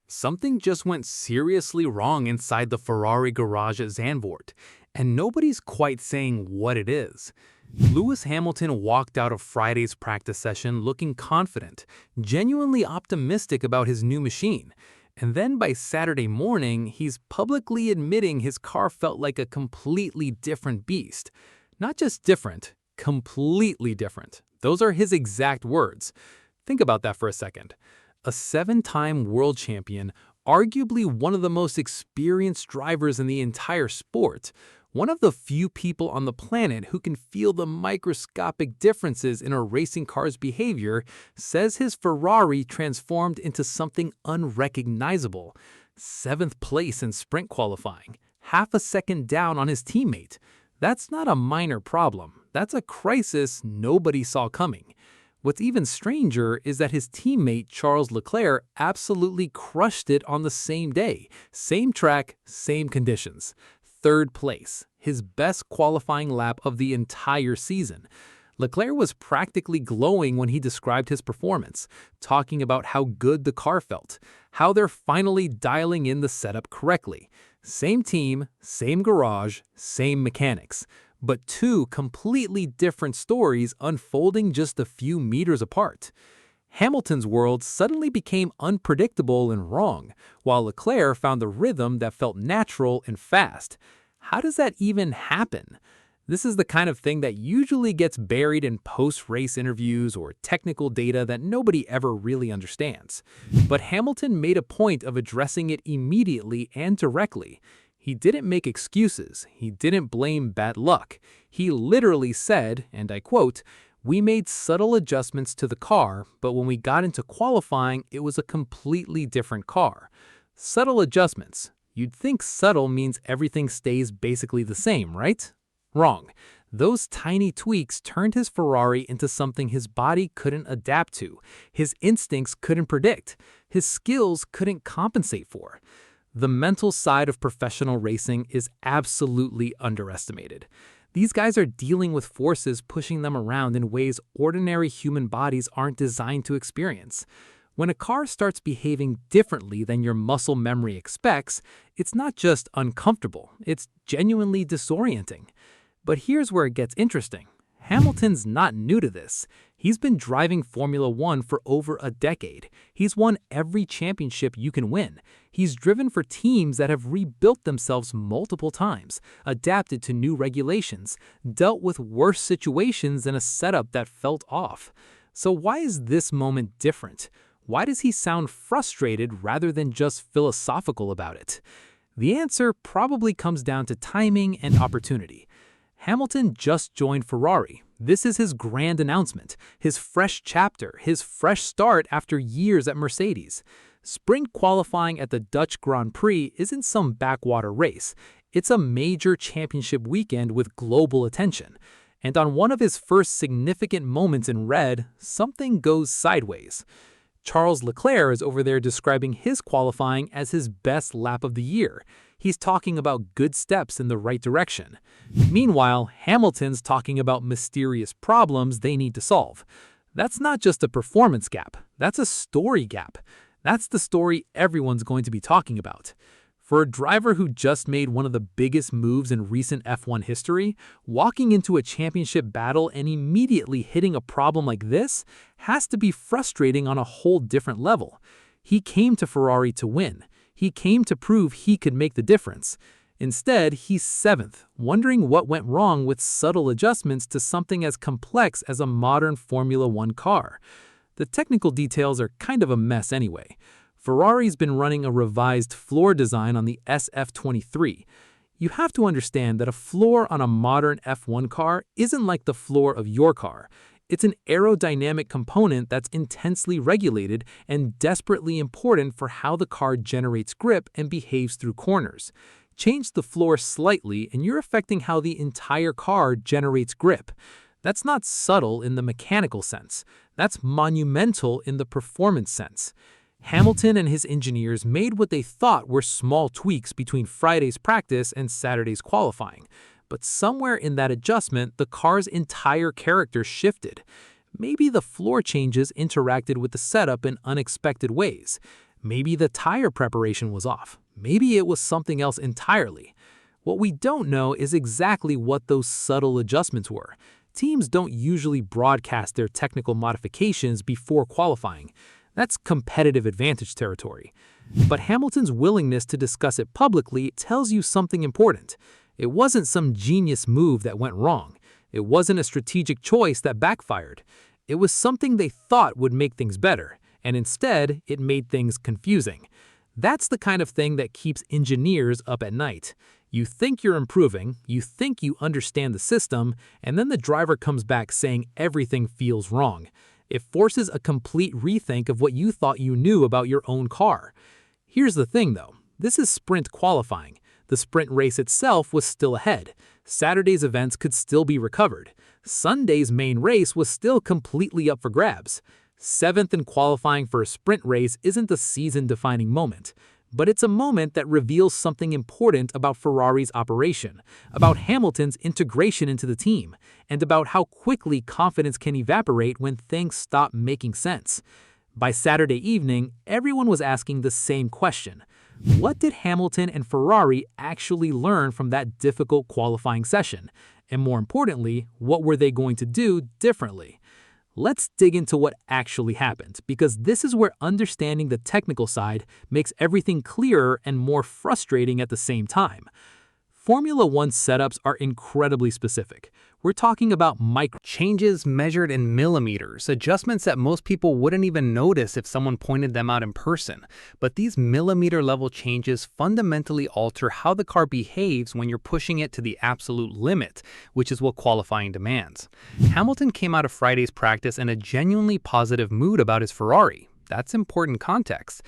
Something just went seriously wrong inside the Ferrari garage at Zandvoort, and nobody's quite saying what it is. Lewis Hamilton walked out of Friday's practice session looking confident, genuinely optimistic about his new machine. And then by Saturday morning, he's publicly admitting his car felt like a completely different beast. Not just different, completely different. Those are his exact words. Think about that for a second. A seven-time world champion, arguably one of the most experienced drivers in the entire sport, one of the few people on the planet who can feel the microscopic differences in a racing car's behavior, says his Ferrari transformed into something unrecognizable. Seventh place in sprint qualifying, half a second down on his teammate. That's not a minor problem. That's a crisis nobody saw coming. What's even stranger is that his teammate Charles Leclerc absolutely crushed it on the same day. Same track, same conditions. Third place, his best qualifying lap of the entire season. Leclerc was practically glowing when he described his performance, talking about how good the car felt, how they're finally dialing in the setup correctly. Same team, same garage, same mechanics. But two completely different stories unfolding just a few meters apart. Hamilton's world suddenly became unpredictable and wrong, while Leclerc found a rhythm that felt natural and fast. How does that even happen? This is the kind of thing that usually gets buried in post-race interviews or technical data that nobody ever really understands. But Hamilton made a point of addressing it immediately and directly. He didn't make excuses. He didn't blame bad luck. He literally said, and I quote, "We made subtle adjustments to the car, but when we got into qualifying, it was a completely different car." Subtle adjustments. You'd think subtle means everything stays basically the same, right? Wrong. Those tiny tweaks turned his Ferrari into something his body couldn't adapt to, his instincts couldn't predict, his skills couldn't compensate for. The mental side of professional racing is absolutely underestimated. These guys are dealing with forces pushing them around in ways ordinary human bodies aren't designed to experience. When a car starts behaving differently than your muscle memory expects, it's not just uncomfortable, it's genuinely disorienting. But here's where it gets interesting. Hamilton's not new to this. He's been driving Formula One for over a decade. He's won every championship you can win. He's driven for teams that have rebuilt themselves multiple times, adapted to new regulations, dealt with worse situations in a setup that felt off. So why is this moment different? Why does he sound frustrated rather than just philosophical about it? The answer probably comes down to timing and opportunity. Hamilton just joined Ferrari. This is his grand announcement, his fresh chapter, his fresh start after years at Mercedes. Sprint qualifying at the Dutch Grand Prix isn't some backwater race. It's a major championship weekend with global attention. And on one of his first significant moments in red, something goes sideways. Charles Leclerc is over there describing his qualifying as his best lap of the year. He's talking about good steps in the right direction. Meanwhile, Hamilton's talking about mysterious problems they need to solve. That's not just a performance gap, that's a story gap. That's the story everyone's going to be talking about. For a driver who just made one of the biggest moves in recent F1 history, walking into a championship battle and immediately hitting a problem like this has to be frustrating on a whole different level. He came to Ferrari to win. He came to prove he could make the difference. Instead, he's seventh, wondering what went wrong with subtle adjustments to something as complex as a modern Formula One car. The technical details are kind of a mess anyway. Ferrari's been running a revised floor design on the SF-23. You have to understand that a floor on a modern F1 car isn't like the floor of your car. It's an aerodynamic component that's intensely regulated and desperately important for how the car generates grip and behaves through corners. Change the floor slightly and you're affecting how the entire car generates grip. That's not subtle in the mechanical sense. That's monumental in the performance sense. Hamilton and his engineers made what they thought were small tweaks between Friday's practice and Saturday's qualifying. But somewhere in that adjustment, the car's entire character shifted. Maybe the floor changes interacted with the setup in unexpected ways. Maybe the tire preparation was off. Maybe it was something else entirely. What we don't know is exactly what those subtle adjustments were. Teams don't usually broadcast their technical modifications before qualifying. That's competitive advantage territory. But Hamilton's willingness to discuss it publicly tells you something important. It wasn't some genius move that went wrong. It wasn't a strategic choice that backfired. It was something they thought would make things better, and instead, it made things confusing. That's the kind of thing that keeps engineers up at night. You think you're improving, you think you understand the system, and then the driver comes back saying everything feels wrong. It forces a complete rethink of what you thought you knew about your own car. Here's the thing though, this is sprint qualifying. The sprint race itself was still ahead. Saturday's events could still be recovered. Sunday's main race was still completely up for grabs. 7th in qualifying for a sprint race isn't the season-defining moment. But it's a moment that reveals something important about Ferrari's operation, about Hamilton's integration into the team, and about how quickly confidence can evaporate when things stop making sense. By Saturday evening, everyone was asking the same question. What did Hamilton and Ferrari actually learn from that difficult qualifying session? And more importantly, what were they going to do differently? Let's dig into what actually happened, because this is where understanding the technical side makes everything clearer and more frustrating at the same time. Formula One setups are incredibly specific. We're talking about micro changes measured in millimeters, adjustments that most people wouldn't even notice if someone pointed them out in person. But these millimeter-level changes fundamentally alter how the car behaves when you're pushing it to the absolute limit, which is what qualifying demands. Hamilton came out of Friday's practice in a genuinely positive mood about his Ferrari. That's important context.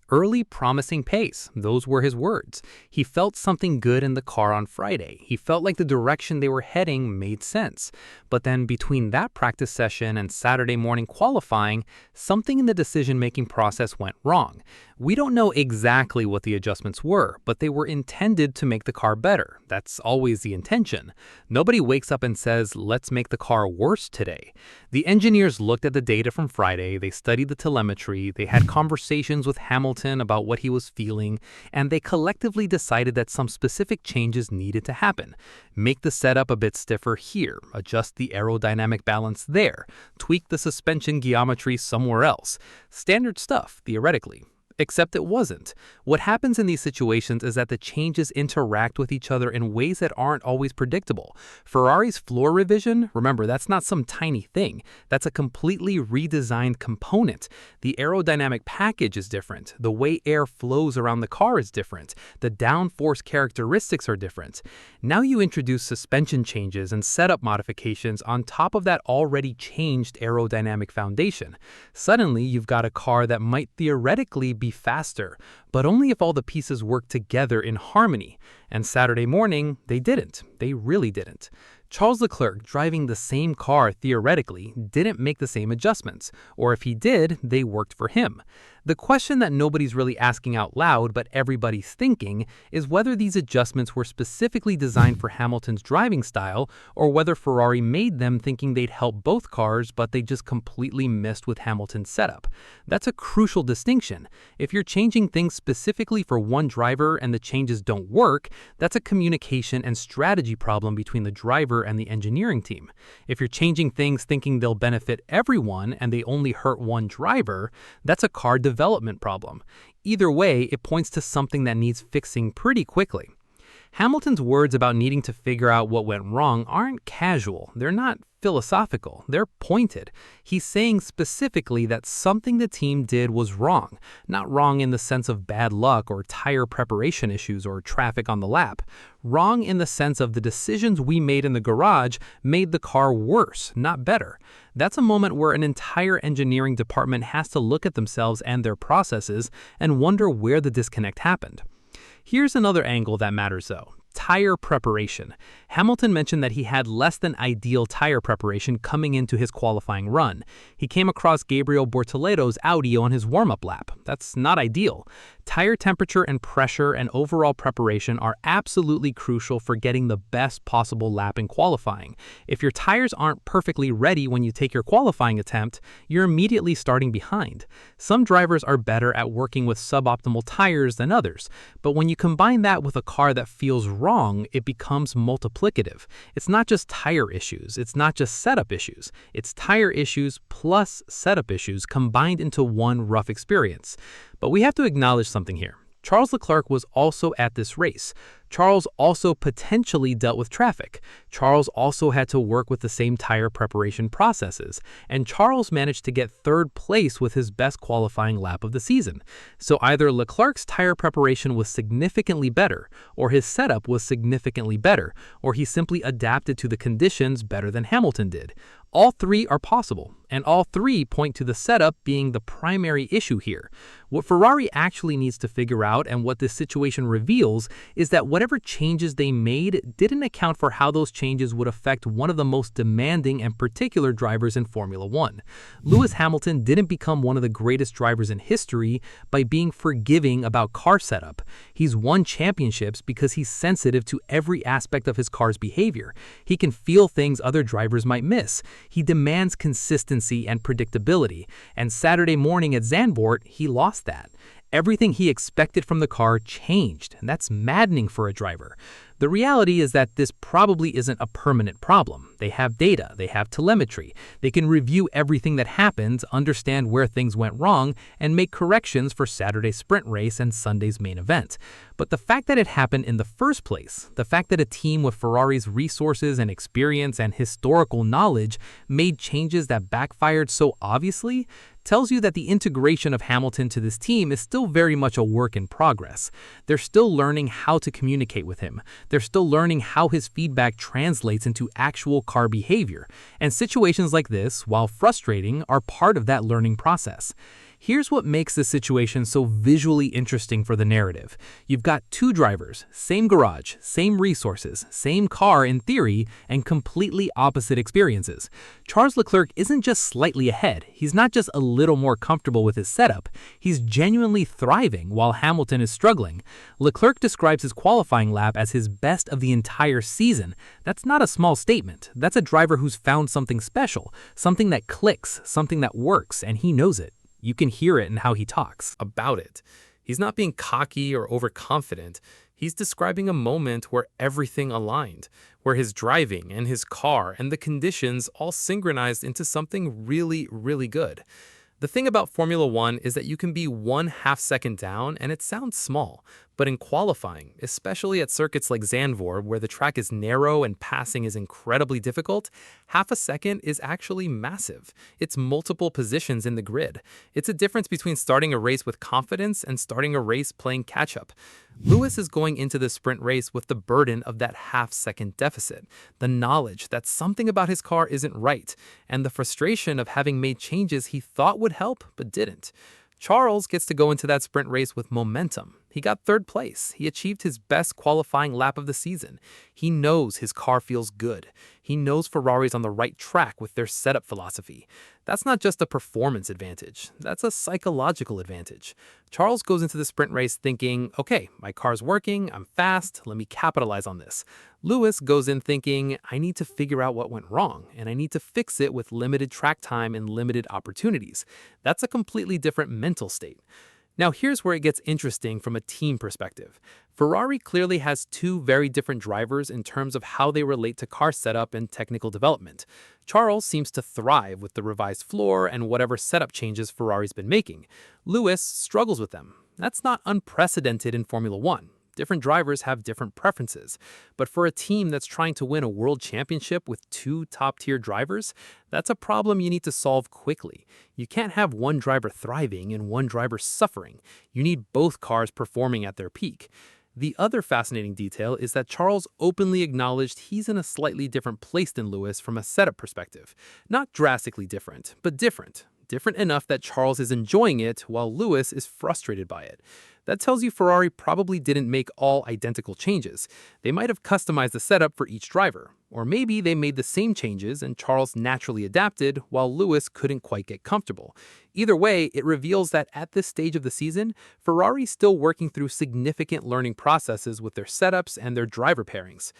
Early promising pace, those were his words. He felt something good in the car on Friday. He felt like the direction they were heading made sense. But then between that practice session and Saturday morning qualifying, something in the decision-making process went wrong. We don't know exactly what the adjustments were, but they were intended to make the car better. That's always the intention. Nobody wakes up and says, let's make the car worse today. The engineers looked at the data from Friday, they studied the telemetry, they had conversations with Hamilton about what he was feeling, and they collectively decided that some specific changes needed to happen. Make the setup a bit stiffer here, adjust the aerodynamic balance there, tweak the suspension geometry somewhere else. Standard stuff, theoretically. Except it wasn't. What happens in these situations is that the changes interact with each other in ways that aren't always predictable. Ferrari's floor revision, remember, that's not some tiny thing. That's a completely redesigned component. The aerodynamic package is different. The way air flows around the car is different. The downforce characteristics are different. Now you introduce suspension changes and setup modifications on top of that already changed aerodynamic foundation. Suddenly, you've got a car that might theoretically be faster, but only if all the pieces work together in harmony. And Saturday morning, they didn't. They really didn't. Charles Leclerc, driving the same car theoretically, didn't make the same adjustments, or if he did, they worked for him. The question that nobody's really asking out loud, but everybody's thinking, is whether these adjustments were specifically designed for Hamilton's driving style, or whether Ferrari made them thinking they'd help both cars, but they just completely missed with Hamilton's setup. That's a crucial distinction. If you're changing things specifically for one driver and the changes don't work, that's a communication and strategy problem between the driver and the engineering team. If you're changing things thinking they'll benefit everyone and they only hurt one driver, that's a car development problem. Either way, it points to something that needs fixing pretty quickly. Hamilton's words about needing to figure out what went wrong aren't casual. They're not philosophical. They're pointed. He's saying specifically that something the team did was wrong. Not wrong in the sense of bad luck or tire preparation issues or traffic on the lap. Wrong in the sense of the decisions we made in the garage made the car worse, not better. That's a moment where an entire engineering department has to look at themselves and their processes and wonder where the disconnect happened. Here's another angle that matters though. Tire preparation. Hamilton mentioned that he had less than ideal tire preparation coming into his qualifying run. He came across Gabriel Bortoledo's Audi on his warm-up lap. That's not ideal. Tire temperature and pressure and overall preparation are absolutely crucial for getting the best possible lap in qualifying. If your tires aren't perfectly ready when you take your qualifying attempt, you're immediately starting behind. Some drivers are better at working with suboptimal tires than others, but when you combine that with a car that feels wrong, it becomes multiplicative. It's not just tire issues, it's not just setup issues, it's tire issues plus setup issues combined into one rough experience. But we have to acknowledge something here. Charles Leclerc was also at this race. Charles also potentially dealt with traffic. Charles also had to work with the same tire preparation processes. And Charles managed to get third place with his best qualifying lap of the season. So either Leclerc's tire preparation was significantly better, or his setup was significantly better, or he simply adapted to the conditions better than Hamilton did. All three are possible, and all three point to the setup being the primary issue here. What Ferrari actually needs to figure out, and what this situation reveals, is that whatever changes they made didn't account for how those changes would affect one of the most demanding and particular drivers in Formula One. Lewis Hamilton didn't become one of the greatest drivers in history by being forgiving about car setup. He's won championships because he's sensitive to every aspect of his car's behavior. He can feel things other drivers might miss. He demands consistency and predictability, and Saturday morning at Zandvoort, he lost that. Everything he expected from the car changed, and that's maddening for a driver. The reality is that this probably isn't a permanent problem. They have data, they have telemetry, they can review everything that happened, understand where things went wrong, and make corrections for Saturday's sprint race and Sunday's main event. But the fact that it happened in the first place, the fact that a team with Ferrari's resources and experience and historical knowledge made changes that backfired so obviously, tells you that the integration of Hamilton to this team is still very much a work in progress. They're still learning how to communicate with him. They're still learning how his feedback translates into actual car behavior. And situations like this, while frustrating, are part of that learning process. Here's what makes this situation so visually interesting for the narrative. You've got two drivers, same garage, same resources, same car in theory, and completely opposite experiences. Charles Leclerc isn't just slightly ahead. He's not just a little more comfortable with his setup. He's genuinely thriving while Hamilton is struggling. Leclerc describes his qualifying lap as his best of the entire season. That's not a small statement. That's a driver who's found something special, something that clicks, something that works, and he knows it. You can hear it in how he talks about it. He's not being cocky or overconfident. He's describing a moment where everything aligned, where his driving and his car and the conditions all synchronized into something really, really good. The thing about Formula One is that you can be 1/2 second down and it sounds small, but in qualifying, especially at circuits like Zandvoort where the track is narrow and passing is incredibly difficult, 1/2 second is actually massive. It's multiple positions in the grid. It's a difference between starting a race with confidence and starting a race playing catch-up. Lewis is going into the sprint race with the burden of that 1/2 second deficit, the knowledge that something about his car isn't right, and the frustration of having made changes he thought would help but didn't. Charles gets to go into that sprint race with momentum. He got third place. He achieved his best qualifying lap of the season. He knows his car feels good. He knows Ferrari's on the right track with their setup philosophy. That's not just a performance advantage. That's a psychological advantage. Charles goes into the sprint race thinking, okay, my car's working, I'm fast, let me capitalize on this. Lewis goes in thinking, I need to figure out what went wrong, and I need to fix it with limited track time and limited opportunities. That's a completely different mental state. Now here's where it gets interesting from a team perspective. Ferrari clearly has two very different drivers in terms of how they relate to car setup and technical development. Charles seems to thrive with the revised floor and whatever setup changes Ferrari's been making. Lewis struggles with them. That's not unprecedented in Formula One. Different drivers have different preferences, but for a team that's trying to win a world championship with two top-tier drivers, that's a problem you need to solve quickly. You can't have one driver thriving and one driver suffering. You need both cars performing at their peak. The other fascinating detail is that Charles openly acknowledged he's in a slightly different place than Lewis from a setup perspective. Not drastically different, but different. different enough that Charles is enjoying it while Lewis is frustrated by it. That tells you Ferrari probably didn't make all identical changes. They might have customized the setup for each driver. Or maybe they made the same changes and Charles naturally adapted while Lewis couldn't quite get comfortable. Either way, it reveals that at this stage of the season, Ferrari's still working through significant learning processes with their setups and their driver pairings.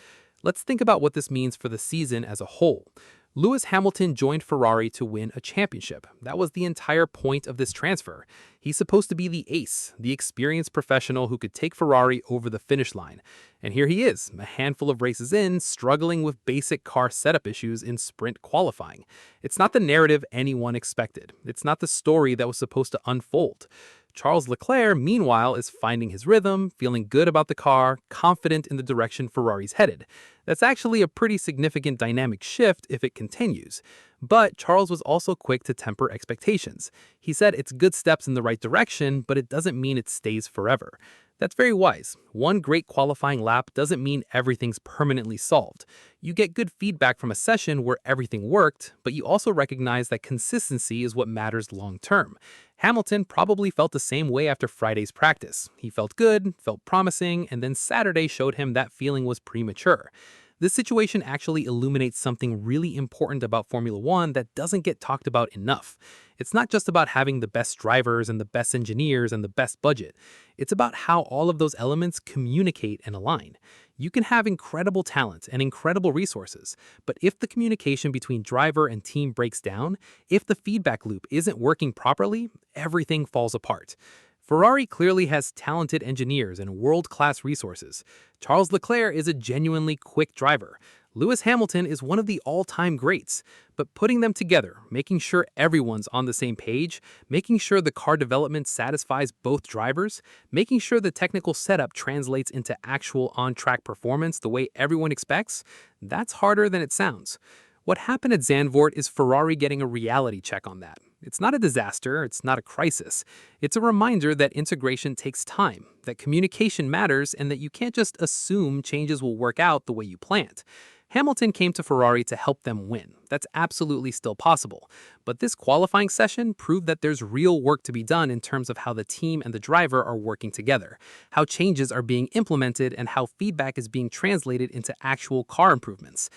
Let's think about what this means for the season as a whole. Lewis Hamilton joined Ferrari to win a championship. That was the entire point of this transfer. He's supposed to be the ace, the experienced professional who could take Ferrari over the finish line. And here he is, a handful of races in, struggling with basic car setup issues in sprint qualifying. It's not the narrative anyone expected. It's not the story that was supposed to unfold. Charles Leclerc, meanwhile, is finding his rhythm, feeling good about the car, confident in the direction Ferrari's headed. That's actually a pretty significant dynamic shift if it continues. But Charles was also quick to temper expectations. He said it's good steps in the right direction, but it doesn't mean it stays forever. That's very wise. One great qualifying lap doesn't mean everything's permanently solved. You get good feedback from a session where everything worked, but you also recognize that consistency is what matters long term. Hamilton probably felt the same way after Friday's practice. He felt good, felt promising, and then Saturday showed him that feeling was premature. This situation actually illuminates something really important about Formula One that doesn't get talked about enough. It's not just about having the best drivers and the best engineers and the best budget. It's about how all of those elements communicate and align. You can have incredible talent and incredible resources, but if the communication between driver and team breaks down, if the feedback loop isn't working properly, everything falls apart. Ferrari clearly has talented engineers and world-class resources. Charles Leclerc is a genuinely quick driver. Lewis Hamilton is one of the all-time greats. But putting them together, making sure everyone's on the same page, making sure the car development satisfies both drivers, making sure the technical setup translates into actual on-track performance the way everyone expects, that's harder than it sounds. What happened at Zandvoort is Ferrari getting a reality check on that. It's not a disaster, it's not a crisis. It's a reminder that integration takes time, that communication matters, and that you can't just assume changes will work out the way you planned. Hamilton came to Ferrari to help them win. That's absolutely still possible. But this qualifying session proved that there's real work to be done in terms of how the team and the driver are working together, how changes are being implemented, and how feedback is being translated into actual car improvements.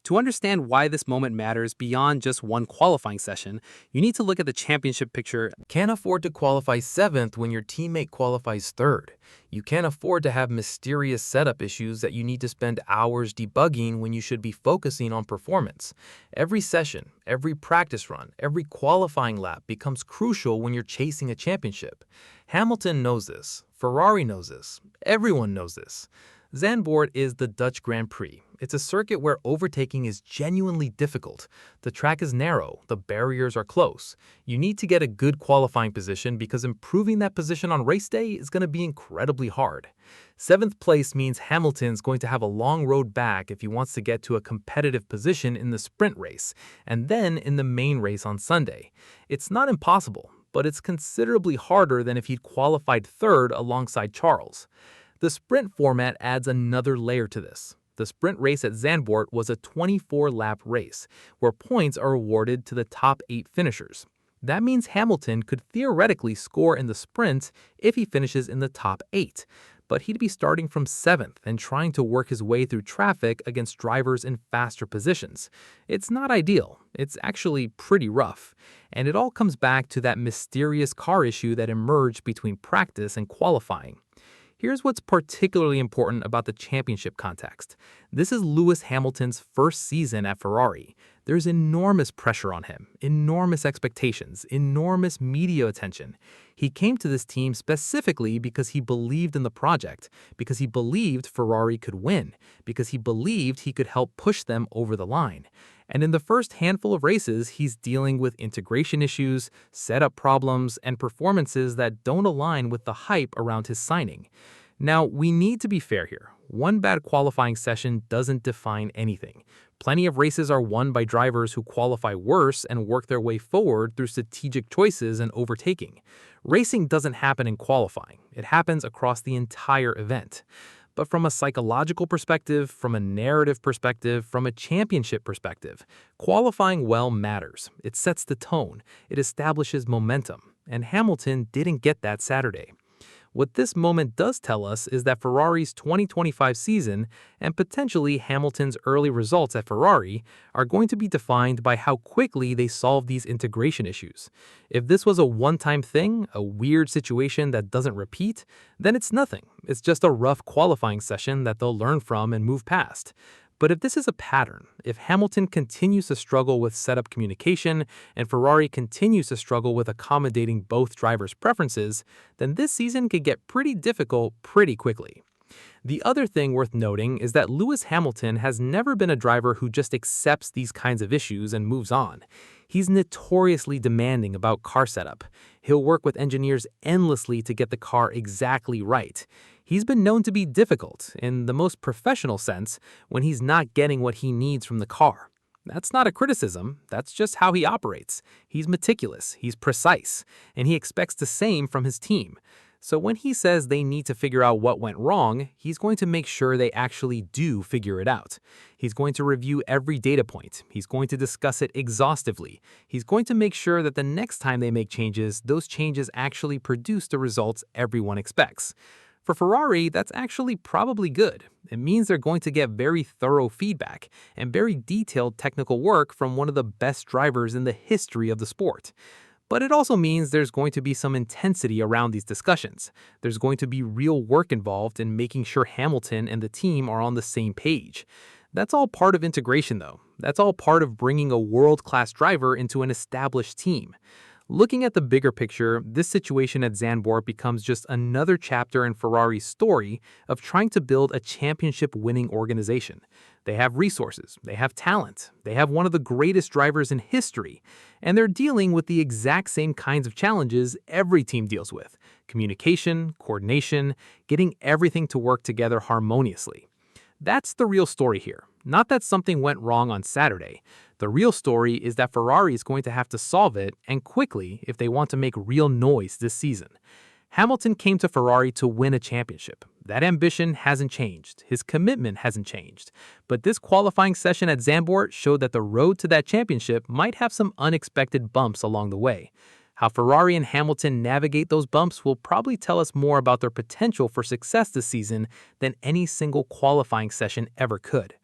To understand why this moment matters beyond just one qualifying session, you need to look at the championship picture. Can't afford to qualify 7th when your teammate qualifies 3rd. You can't afford to have mysterious setup issues that you need to spend hours debugging when you should be focusing on performance. Every session, every practice run, every qualifying lap becomes crucial when you're chasing a championship. Hamilton knows this. Ferrari knows this. Everyone knows this. Zandvoort is the Dutch Grand Prix. It's a circuit where overtaking is genuinely difficult. The track is narrow, the barriers are close. You need to get a good qualifying position because improving that position on race day is going to be incredibly hard. 7th place means Hamilton's going to have a long road back if he wants to get to a competitive position in the sprint race, and then in the main race on Sunday. It's not impossible, but it's considerably harder than if he'd qualified 3rd alongside Charles. The sprint format adds another layer to this. The sprint race at Zandvoort was a 24-lap race, where points are awarded to the top 8 finishers. That means Hamilton could theoretically score in the sprint if he finishes in the top 8, but he'd be starting from 7th and trying to work his way through traffic against drivers in faster positions. It's not ideal. It's actually pretty rough. And it all comes back to that mysterious car issue that emerged between practice and qualifying. Here's what's particularly important about the championship context. This is Lewis Hamilton's first season at Ferrari. There's enormous pressure on him, enormous expectations, enormous media attention. He came to this team specifically because he believed in the project, because he believed Ferrari could win, because he believed he could help push them over the line. And in the first handful of races, he's dealing with integration issues, setup problems, and performances that don't align with the hype around his signing. Now, we need to be fair here. One bad qualifying session doesn't define anything. Plenty of races are won by drivers who qualify worse and work their way forward through strategic choices and overtaking. Racing doesn't happen in qualifying. It happens across the entire event. But from a psychological perspective, from a narrative perspective, from a championship perspective, qualifying well matters. It sets the tone, it establishes momentum, and Hamilton didn't get that Saturday. What this moment does tell us is that Ferrari's 2025 season, and potentially Hamilton's early results at Ferrari, are going to be defined by how quickly they solve these integration issues. If this was a one-time thing, a weird situation that doesn't repeat, then it's nothing. It's just a rough qualifying session that they'll learn from and move past. But if this is a pattern, if Hamilton continues to struggle with setup communication and Ferrari continues to struggle with accommodating both drivers' preferences, then this season could get pretty difficult pretty quickly. The other thing worth noting is that Lewis Hamilton has never been a driver who just accepts these kinds of issues and moves on. He's notoriously demanding about car setup. He'll work with engineers endlessly to get the car exactly right. He's been known to be difficult, in the most professional sense, when he's not getting what he needs from the car. That's not a criticism, that's just how he operates. He's meticulous, he's precise, and he expects the same from his team. So when he says they need to figure out what went wrong, he's going to make sure they actually do figure it out. He's going to review every data point. He's going to discuss it exhaustively. He's going to make sure that the next time they make changes, those changes actually produce the results everyone expects. For Ferrari, that's actually probably good. It means they're going to get very thorough feedback and very detailed technical work from one of the best drivers in the history of the sport. But it also means there's going to be some intensity around these discussions. There's going to be real work involved in making sure Hamilton and the team are on the same page. That's all part of integration, though. That's all part of bringing a world-class driver into an established team. Looking at the bigger picture, this situation at Zandvoort becomes just another chapter in Ferrari's story of trying to build a championship-winning organization. They have resources, they have talent, they have one of the greatest drivers in history, and they're dealing with the exact same kinds of challenges every team deals with: communication, coordination, getting everything to work together harmoniously. That's the real story here. Not that something went wrong on Saturday. The real story is that Ferrari is going to have to solve it, and quickly, if they want to make real noise this season. Hamilton came to Ferrari to win a championship. That ambition hasn't changed. His commitment hasn't changed. But this qualifying session at Zandvoort showed that the road to that championship might have some unexpected bumps along the way. How Ferrari and Hamilton navigate those bumps will probably tell us more about their potential for success this season than any single qualifying session ever could.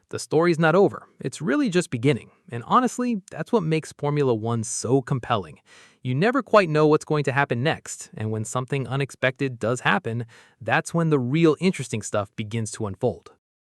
The story's not over. It's really just beginning. And honestly, that's what makes Formula One so compelling. You never quite know what's going to happen next, and when something unexpected does happen, that's when the real interesting stuff begins to unfold.